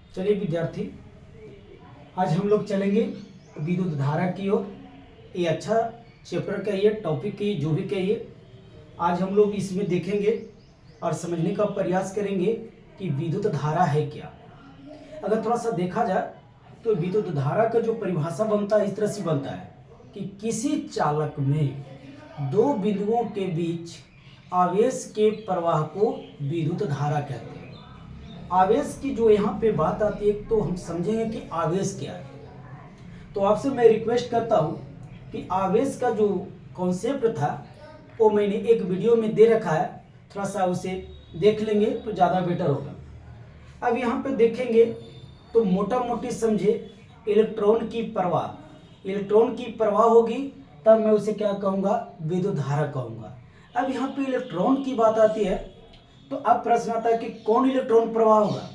चलिए विद्यार्थी, आज हम लोग चलेंगे विद्युत धारा की ओर। ये अच्छा चैप्टर कहिए, टॉपिक कहिए, जो भी कहिए, आज हम लोग इसमें देखेंगे और समझने का प्रयास करेंगे कि विद्युत धारा है क्या। अगर थोड़ा सा देखा जाए तो विद्युत धारा का जो परिभाषा बनता है इस तरह से बनता है कि किसी चालक में दो बिंदुओं के बीच आवेश के प्रवाह को विद्युत धारा कहते हैं। आवेश की जो यहाँ पे बात आती है तो हम समझेंगे कि आवेश क्या है। तो आपसे मैं रिक्वेस्ट करता हूँ कि आवेश का जो कॉन्सेप्ट था वो मैंने एक वीडियो में दे रखा है, थोड़ा सा उसे देख लेंगे तो ज़्यादा बेटर होगा। अब यहाँ पे देखेंगे तो मोटा मोटी समझे इलेक्ट्रॉन की प्रवाह होगी, तब मैं उसे क्या कहूँगा, विद्युत धारा कहूँगा। अब यहाँ पे इलेक्ट्रॉन की बात आती है तो अब प्रश्न आता है कि कौन इलेक्ट्रॉन प्रवाह होगा,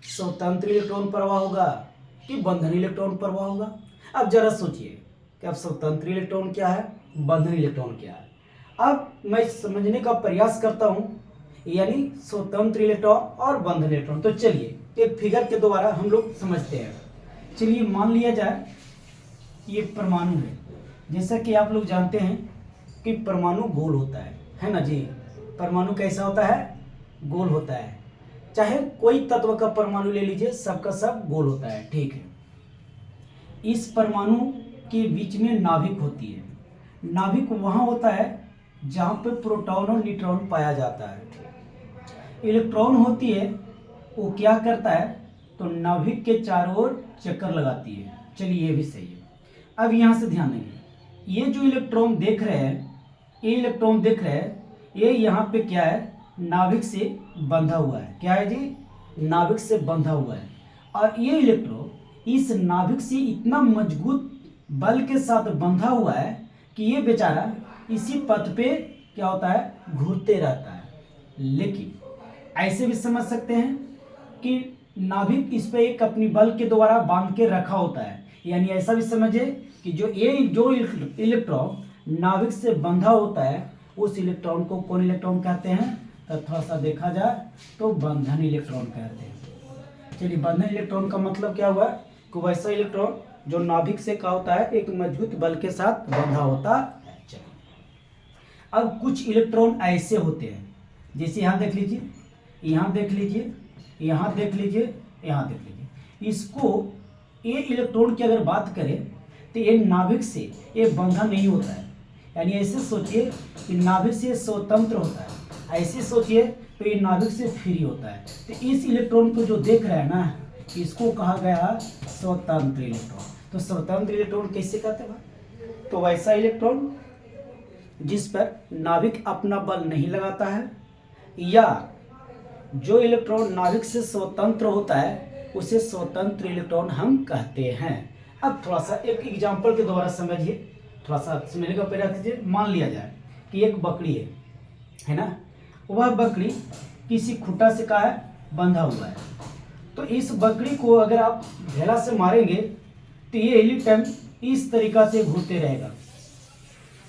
स्वतंत्र इलेक्ट्रॉन प्रवाह होगा कि बंधन इलेक्ट्रॉन प्रवाह होगा। अब जरा सोचिए कि अब स्वतंत्र इलेक्ट्रॉन क्या है, बंधन इलेक्ट्रॉन क्या है। अब मैं समझने का प्रयास करता हूँ, यानी स्वतंत्र इलेक्ट्रॉन और बंधन इलेक्ट्रॉन। तो चलिए एक फिगर के द्वारा हम लोग समझते हैं। चलिए मान लिया जाए ये परमाणु है। जैसा कि आप लोग जानते हैं कि परमाणु गोल होता है ना जी। परमाणु कैसा होता है, गोल होता है। चाहे कोई तत्व का परमाणु ले लीजिए, सबका सब गोल होता है, ठीक है। इस परमाणु के बीच में नाभिक होती है। नाभिक वहाँ होता है जहाँ पे प्रोटॉन और न्यूट्रॉन पाया जाता है। इलेक्ट्रॉन होती है, वो क्या करता है तो नाभिक के चारों ओर चक्कर लगाती है। चलिए ये भी सही है। अब यहाँ से ध्यान देंगे, ये जो इलेक्ट्रॉन देख रहे हैं, ये यहाँ पे क्या है, नाभिक से बंधा हुआ है। क्या है जी, नाभिक से बंधा हुआ है। और ये इलेक्ट्रॉन इस नाभिक से इतना मजबूत बल के साथ बंधा हुआ है कि ये बेचारा इसी पथ पे क्या होता है, घूरते रहता है। लेकिन ऐसे भी समझ सकते हैं कि नाभिक इस पे एक अपनी बल के द्वारा बांध के रखा होता है। यानी ऐसा भी समझे कि जो इलेक्ट्रॉन नाभिक से बंधा होता है उस इलेक्ट्रॉन को कौन इलेक्ट्रॉन कहते हैं, तो थोड़ा सा देखा जाए तो बंधन इलेक्ट्रॉन कहते हैं। चलिए बंधन इलेक्ट्रॉन का मतलब क्या हुआ कि वैसा इलेक्ट्रॉन जो नाभिक से क्या होता है, एक मजबूत बल के साथ बंधा होता है। अब कुछ इलेक्ट्रॉन ऐसे होते हैं, जैसे यहाँ देख लीजिए, यहाँ देख लीजिए, यहाँ देख लीजिए, यहाँ देख लीजिए। इसको ये इलेक्ट्रॉन की अगर बात करें तो ये नाभिक से ये बंधा नहीं होता है। यानी ऐसे सोचिए कि नाभिक से स्वतंत्र होता है, ऐसे सोचिए तो ये नाभिक से फ्री होता है। तो इस इलेक्ट्रॉन को जो देख रहे हैं ना, इसको कहा गया स्वतंत्र इलेक्ट्रॉन। तो स्वतंत्र इलेक्ट्रॉन कैसे कहते हैं, तो वैसा इलेक्ट्रॉन जिस पर नाभिक अपना बल नहीं लगाता है, या जो इलेक्ट्रॉन नाभिक से स्वतंत्र होता है उसे स्वतंत्र इलेक्ट्रॉन हम कहते हैं। अब थोड़ा सा एक एग्जांपल के द्वारा समझिए, थोड़ा सा समझने का प्रयास कीजिए। मान लिया जाए कि एक बकरी है ना, वह बकरी किसी खूंटा से कहा है, बंधा हुआ है। तो इस बकरी को अगर आप ढेला से मारेंगे तो ये एनी टाइम इस तरीका से घूरते रहेगा,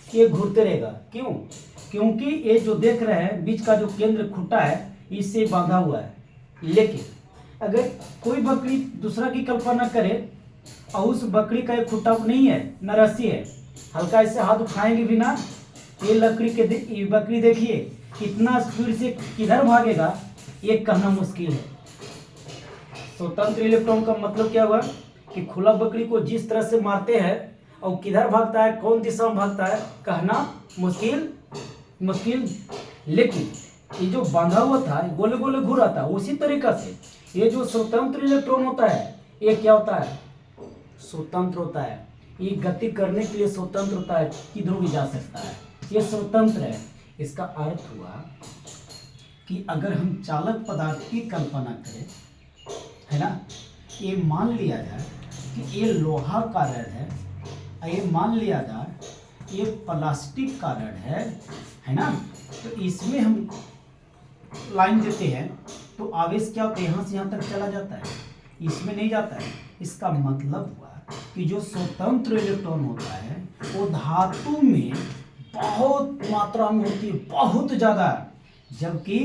ये घूरते रहेगा। क्यों, क्योंकि ये जो देख रहे हैं बीच का जो केंद्र खूंटा है इससे बांधा हुआ है। लेकिन अगर कोई बकरी दूसरा की कल्पना करे और उस बकरी का एक खूंटा नहीं है, न रस्सी है, हल्का ऐसे हाथ उठाएंगे भी ना, ये बकरी देखिए कितना स्पीड से किधर भागेगा ये कहना मुश्किल है। स्वतंत्र इलेक्ट्रॉन का मतलब क्या हुआ कि खुला बकरी को जिस तरह से मारते हैं और किधर भागता है, कौन दिशा में भागता है, कहना मुश्किल। लेकिन ये जो बांधा हुआ था, गोले गोले घूर रहा था, उसी तरीका से ये जो स्वतंत्र इलेक्ट्रॉन होता है, ये क्या होता है, स्वतंत्र होता है। ये गति करने के लिए स्वतंत्र होता है, किधर भी जा सकता है, ये स्वतंत्र है। इसका अर्थ हुआ कि अगर हम चालक पदार्थ की कल्पना करें, है ना, ये मान लिया जाए कि ये लोहा का रड है, ये मान लिया जाए ये प्लास्टिक का रड है ना, तो इसमें हम लाइन देते हैं तो आवेश क्या होता है, यहाँ से यहाँ तक चला जाता है, इसमें नहीं जाता है। इसका मतलब हुआ कि जो स्वतंत्र इलेक्ट्रॉन होता है वो धातु में बहुत मात्रा में होती है, बहुत ज़्यादा, जबकि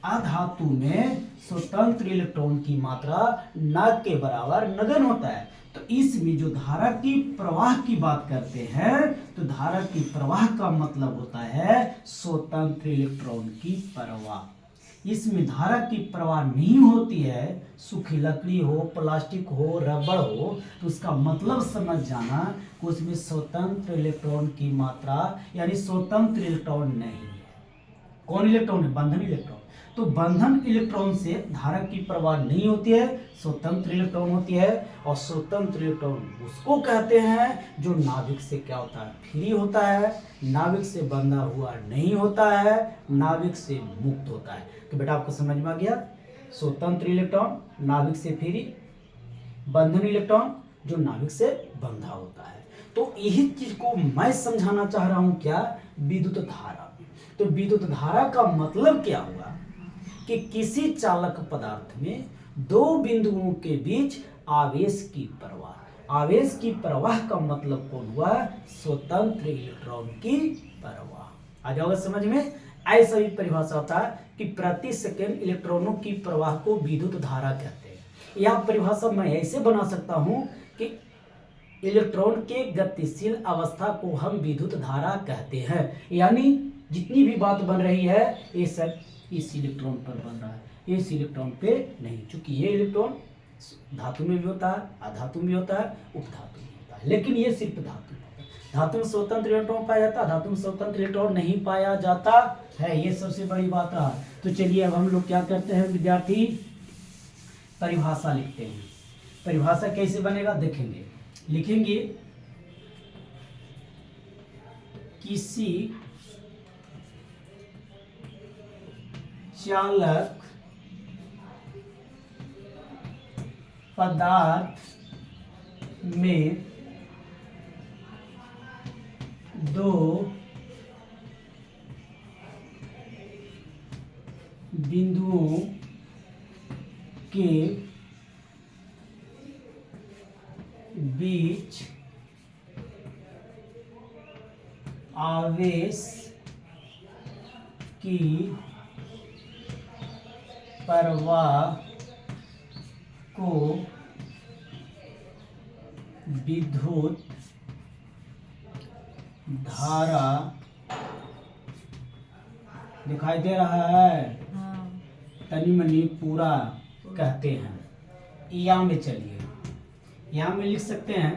अधातु में स्वतंत्र इलेक्ट्रॉन की मात्रा न के बराबर नगण्य होता है। तो इसमें जो धारा की प्रवाह की बात करते हैं तो धारा की प्रवाह का मतलब होता है स्वतंत्र इलेक्ट्रॉन की प्रवाह। इसमें धारा की प्रवाह नहीं होती है, सूखी लकड़ी हो, प्लास्टिक हो, रबड़ हो, तो उसका मतलब समझ जाना कि उसमें स्वतंत्र इलेक्ट्रॉन की मात्रा यानी स्वतंत्र इलेक्ट्रॉन नहीं है। कौन इलेक्ट्रॉन है? बंधन इलेक्ट्रॉन। तो बंधन इलेक्ट्रॉन से धारा की प्रवाह नहीं होती है, स्वतंत्र इलेक्ट्रॉन होती है। और स्वतंत्र इलेक्ट्रॉन उसको कहते हैं जो नाभिक से क्या होता है? फ्री होता है, नाभिक से बंधा हुआ नहीं होता है, नाभिक से मुक्त होता है। तो बेटा आपको समझ में आ गया, स्वतंत्र इलेक्ट्रॉन नाभिक से फ्री, बंधन इलेक्ट्रॉन जो नाभिक से बंधा होता है। तो यही चीज को मैं समझाना चाह रहा हूं, क्या? विद्युत धारा। तो विद्युत धारा का मतलब क्या हुआ कि किसी चालक पदार्थ में दो बिंदुओं के बीच आवेश की प्रवाह। आवेश की प्रवाह का मतलब कौन हुआ? स्वतंत्र इलेक्ट्रॉन की प्रवाह। आ जाओगे समझ में? ऐसा ही परिभाषा होता है कि प्रति सेकंड इलेक्ट्रॉनों की प्रवाह को विद्युत धारा कहते हैं। यह परिभाषा मैं ऐसे बना सकता हूं कि इलेक्ट्रॉन के गतिशील अवस्था को हम विद्युत धारा कहते हैं। यानी जितनी भी बात बन रही है ये सब इस इलेक्ट्रॉन पर बन रहा है, इस इलेक्ट्रॉन पे नहीं। चूंकि ये इलेक्ट्रॉन धातु में भी होता है, अधातु में होता है, उपधातु में होता है, लेकिन ये सिर्फ धातु में। धातु में स्वतंत्र इलेक्ट्रॉन पाया जाता है, धातु में स्वतंत्र इलेक्ट्रॉन नहीं पाया जाता है। ये सबसे बड़ी बात है। तो चलिए अब हम लोग क्या करते हैं विद्यार्थी, परिभाषा लिखते हैं। परिभाषा कैसे बनेगा देखेंगे। लिखेंगे किसी चालक पदार्थ में दो बिंदुओं के बीच आवेश की प्रवाह को विद्युत धारा दिखाई दे रहा है? तनी मनी पूरा कहते हैं। यहाँ में चलिए, यहाँ में लिख सकते हैं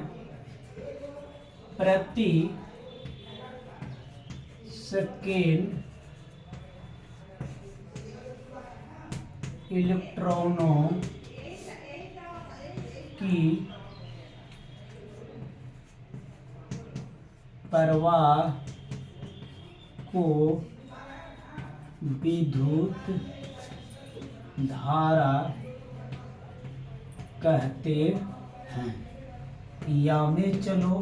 प्रति सेकेंड इलेक्ट्रॉनों की प्रवाह को विद्युत धारा कहते हैं। या में चलो,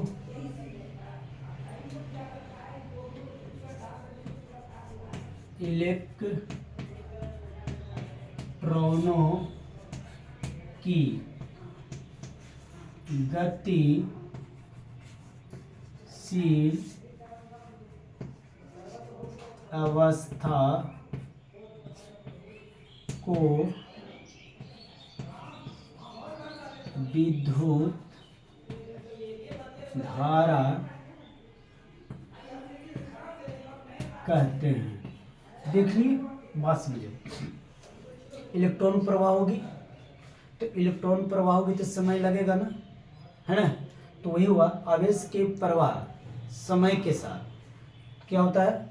इलेक्ट्रॉनों की गतिशील अवस्था को विद्युत धारा कहते हैं। देखिए बात समझो, इलेक्ट्रॉन प्रवाह होगी तो इलेक्ट्रॉन प्रवाह होगी तो समय लगेगा ना, है ना? तो वही हुआ, आवेश के प्रवाह समय के साथ क्या होता है?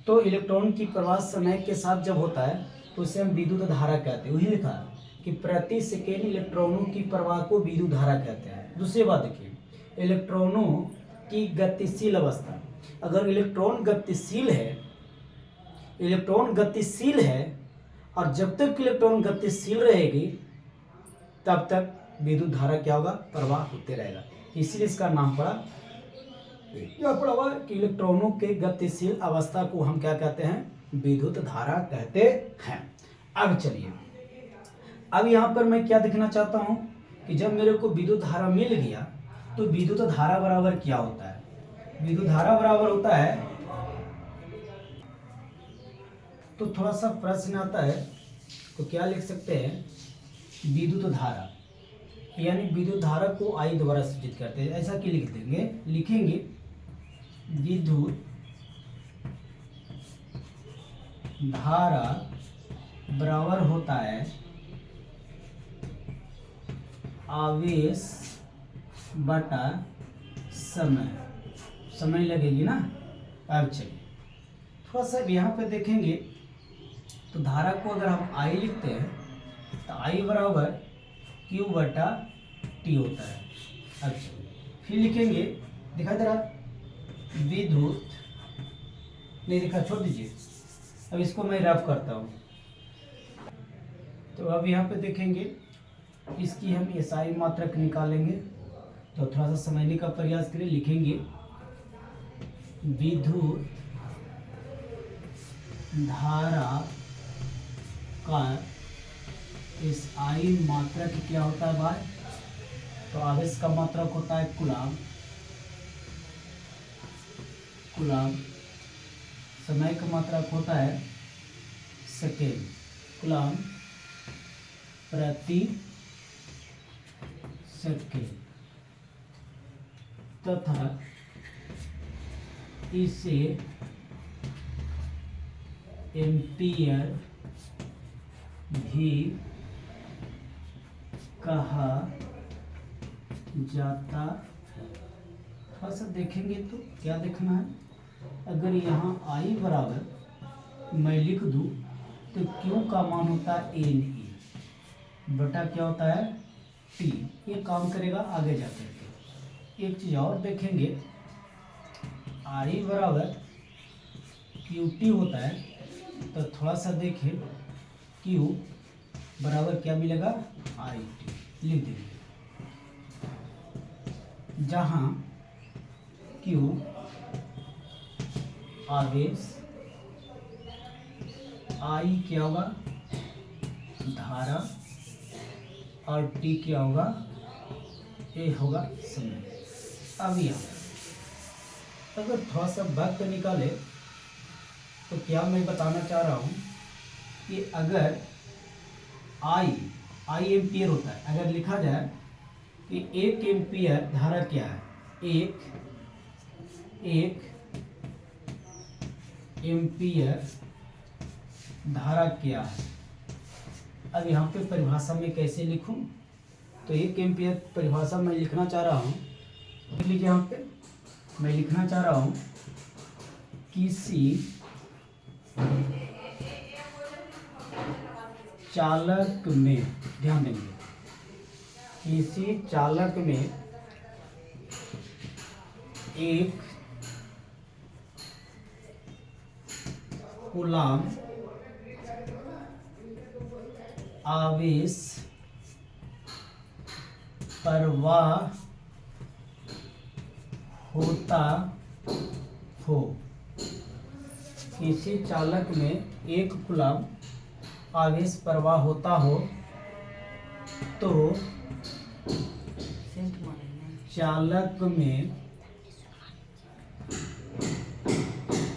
तो इलेक्ट्रॉन की प्रवाह समय के साथ जब होता है तो उसे हम विद्युत धारा कहते हैं। वही लिखा कि प्रति सेकेंड इलेक्ट्रॉनों की प्रवाह को विद्युत धारा कहते हैं। दूसरी बात देखिए, इलेक्ट्रॉनों की गतिशील अवस्था। अगर इलेक्ट्रॉन गतिशील है और जब तक इलेक्ट्रॉन गतिशील रहेगी तब तक विद्युत धारा क्या होगा? प्रवाह होते रहेगा। इसीलिए इसका नाम पड़ा, क्या पड़ा हुआ कि इलेक्ट्रॉनों के गतिशील अवस्था को हम क्या कहते हैं? विद्युत धारा कहते हैं। अब चलिए, अब यहाँ पर मैं क्या दिखना चाहता हूँ कि जब मेरे को विद्युत धारा मिल गया तो विद्युत धारा बराबर क्या होता है? विद्युत धारा बराबर होता है, तो थोड़ा सा प्रश्न आता है तो क्या लिख सकते हैं, विद्युत धारा, यानी विद्युत धारा को आई द्वारा सूचित करते हैं। ऐसा क्यों लिख देंगे, लिखेंगे विद्युत धारा बराबर होता है आवेश बटा समय, समय लगेगी ना। अब चलिए थोड़ा सा यहाँ पे देखेंगे, तो धारा को अगर हम आई लिखते हैं तो आई बराबर क्यू बटा टी होता है। अब चलिए फिर लिखेंगे, दिखा दे रहा विद्युत, नहीं दिखा, छोड़ दीजिए, अब इसको मैं रफ करता हूँ। तो अब यहाँ पे देखेंगे, इसकी हम एसआई मात्रक निकालेंगे, तो थोड़ा सा समझने का प्रयास करें। लिखेंगे विद्युत धारा का एसआई मात्रक क्या होता है भाई, तो आवेश का मात्रक होता है कूलम, कूलम, समय का मात्रक होता है सेकेंड, कूलम प्रति सेकेंड, तथा इसे एम्पियर भी कहा जाता है। थोड़ा सा देखेंगे तो क्या देखना है, अगर यहाँ आई बराबर मैं लिख दूँ तो क्यू का मान होता है एन ई बटा क्या होता है टी, ये काम करेगा आगे जाकर के। एक चीज़ और देखेंगे, आई बराबर क्यू टी होता है, तो थोड़ा सा देखें, क्यू बराबर क्या मिलेगा आई टी, लिख देंगे, जहाँ क्यू आवेश, आई क्या होगा धारा, और टी क्या होगा, ए होगा समय। अब यहाँ अगर थोड़ा सा वक्त निकाले तो क्या मैं बताना चाह रहा हूँ कि अगर आई एम्पियर होता है, अगर लिखा जाए कि एक एम्पियर धारा क्या है, एक एम्पियर धारा क्या है। अब यहाँ पे परिभाषा में कैसे लिखूं, तो एक एम्पियर परिभाषा में लिखना चाह रहा हूँ, लिख लीजिए। यहाँ पे मैं लिखना चाह रहा हूँ किसी चालक में, ध्यान देंगे, किसी चालक में एक कूलम आवेश प्रवाह होता हो, किसी चालक में एक कूलम आवेश प्रवाह होता हो तो चालक में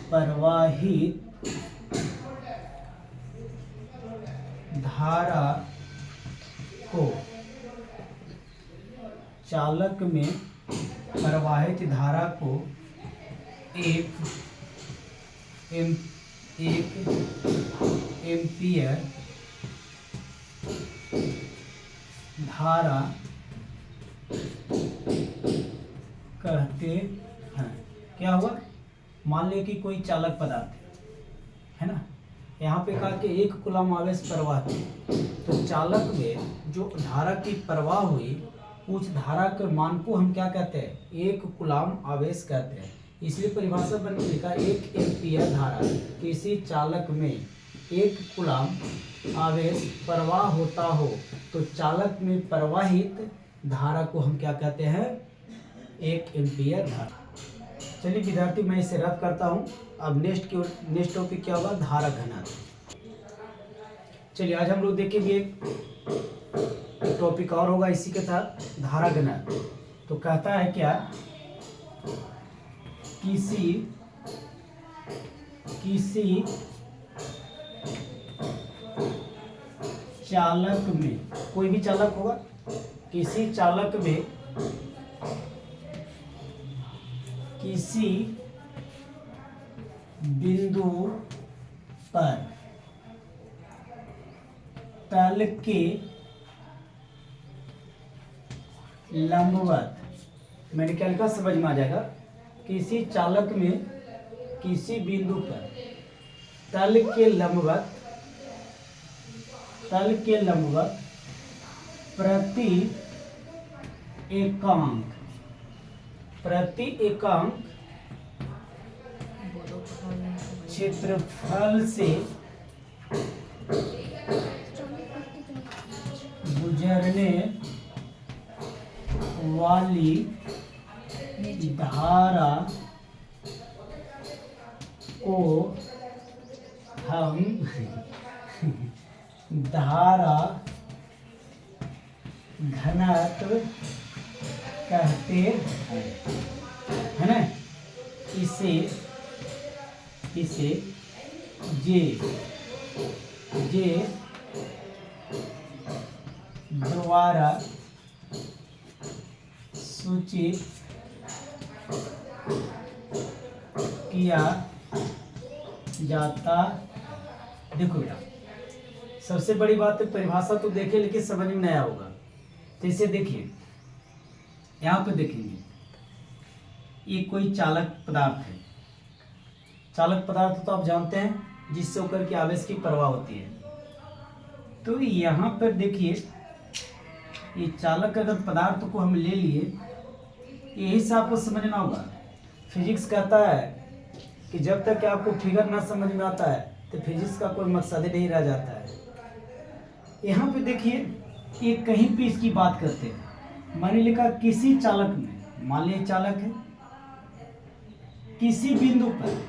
प्रवाहित धारा को, चालक में प्रवाहित धारा को एक एम्पियर धारा कहते हैं। क्या हुआ, मान लिया कि कोई चालक पदार्थ है ना, यहाँ पे कहा कि एक कूलम आवेश प्रवाह थी, तो चालक में जो धारा की प्रवाह हुई उस धारा के मान को हम क्या कहते हैं, एक कूलम आवेश कहते हैं। इसलिए परिभाषा बन के लिखा एक एम्पियर धारा किसी चालक में एक कूलम आवेश प्रवाह होता हो तो चालक में प्रवाहित धारा को हम क्या कहते हैं, एक एम्पियर धारा। चलिए विद्यार्थी, मैं इसे रद्द करता हूँ। अब नेक्स्ट टॉपिक क्या होगा, धारा घनत्व। चलिए आज हम लोग देखेंगे एक टॉपिक और होगा इसी के साथ, धारा घनत्व। तो कहता है क्या, किसी चालक में, कोई भी चालक होगा, किसी चालक में किसी बिंदु पर तल के लंबवत, मैंने क्या लिखा समझ में आ जाएगा, किसी चालक में किसी बिंदु पर तल के लंबवत प्रति एकांक क्षेत्रफल से गुजरने वाली धारा को हम धारा घनत्व कहते हैं, है ना। इसे जे द्वारा सूचित किया जाता। देखो बेटा, सबसे बड़ी बात है परिभाषा तो देखे लेकिन समझ में नहीं आया होगा। तो इसे देखिए, यहाँ पे देखेंगे, ये कोई चालक पदार्थ है। चालक पदार्थ तो आप जानते हैं जिससे होकर के आवेश की प्रवाह होती है। तो यहाँ पर देखिए, ये चालक अगर पदार्थ को हम ले लिए, यही से आपको समझना होगा। फिजिक्स कहता है कि जब तक कि आपको फिगर ना समझ में आता है तो फिजिक्स का कोई मकसद ही नहीं रह जाता है। यहाँ पे देखिए, ये कहीं पे इसकी बात करते हैं। मैंने लिखा किसी चालक में, मान लीजिए चालक है, किसी बिंदु पर,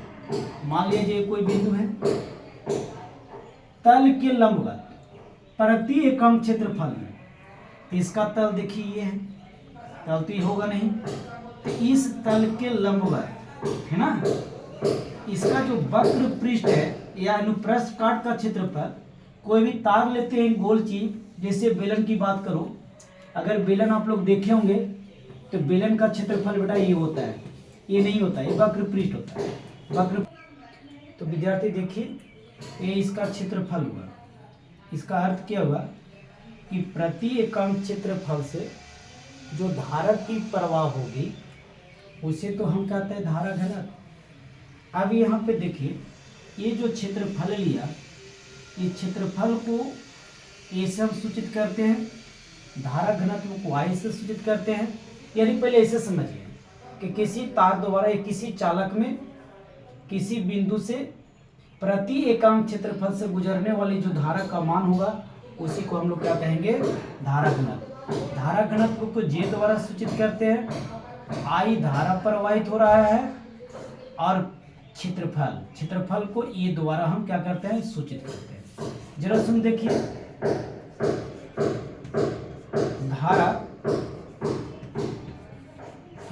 मान लीजिए कोई बिंदु है, तल के लंबवत प्रति एकांक क्षेत्रफल में, तो इसका तल देखिए ये है, तल तो ये होगा नहीं, तो इस तल के लंबवत है ना, इसका जो वक्र पृष्ठ है या अनुप्रस्थ काट का क्षेत्रफल, कोई भी तार लेते हैं गोल चीज, जैसे बेलन की बात करो, अगर बेलन आप लोग देखे होंगे तो बेलन का क्षेत्रफल बेटा ये होता है, ये नहीं होता है, ये वक्र पृष्ठ होता है, वक्र। तो विद्यार्थी देखिए, ये इसका क्षेत्रफल हुआ। इसका अर्थ क्या हुआ कि प्रति एकांक क्षेत्रफल से जो धारा की प्रवाह होगी उसे तो हम कहते हैं धारा घनत्व। अब यहाँ पे देखिए, ये जो क्षेत्रफल लिया, ये क्षेत्रफल को ए से हम सूचित करते हैं, धारा घनत्व को आई से सूचित करते हैं। यानी पहले ऐसे समझिए कि किसी तार द्वारा या किसी चालक में किसी बिंदु से प्रति एकांक क्षेत्रफल से गुजरने वाली जो धारा का मान होगा उसी को हम लोग क्या कहेंगे, धारा घनत्व। धारा घनत्व को जे द्वारा सूचित करते हैं, आई धारा प्रवाहित हो रहा है, और क्षेत्रफल को ए द्वारा हम क्या करते हैं, सूचित करते हैं। जरा सुन देखिए, धारा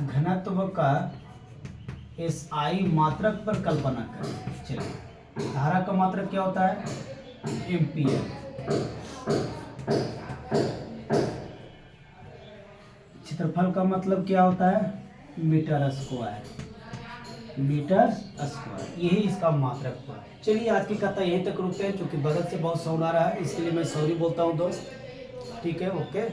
घनत्व का SI मात्रक पर कल्पना करें। चलिए, धारा का मात्रक क्या होता है, एम्पियर। क्षेत्रफल का मतलब क्या होता है, मीटर स्क्वायर, यही इसका मात्रक हुआ। चलिए, आज की कथा यहीं तक रुकते हैं, क्योंकि बगल से बहुत साउंड आ रहा है, इसके लिए मैं सॉरी बोलता हूँ दोस्त। ठीक है, ओके।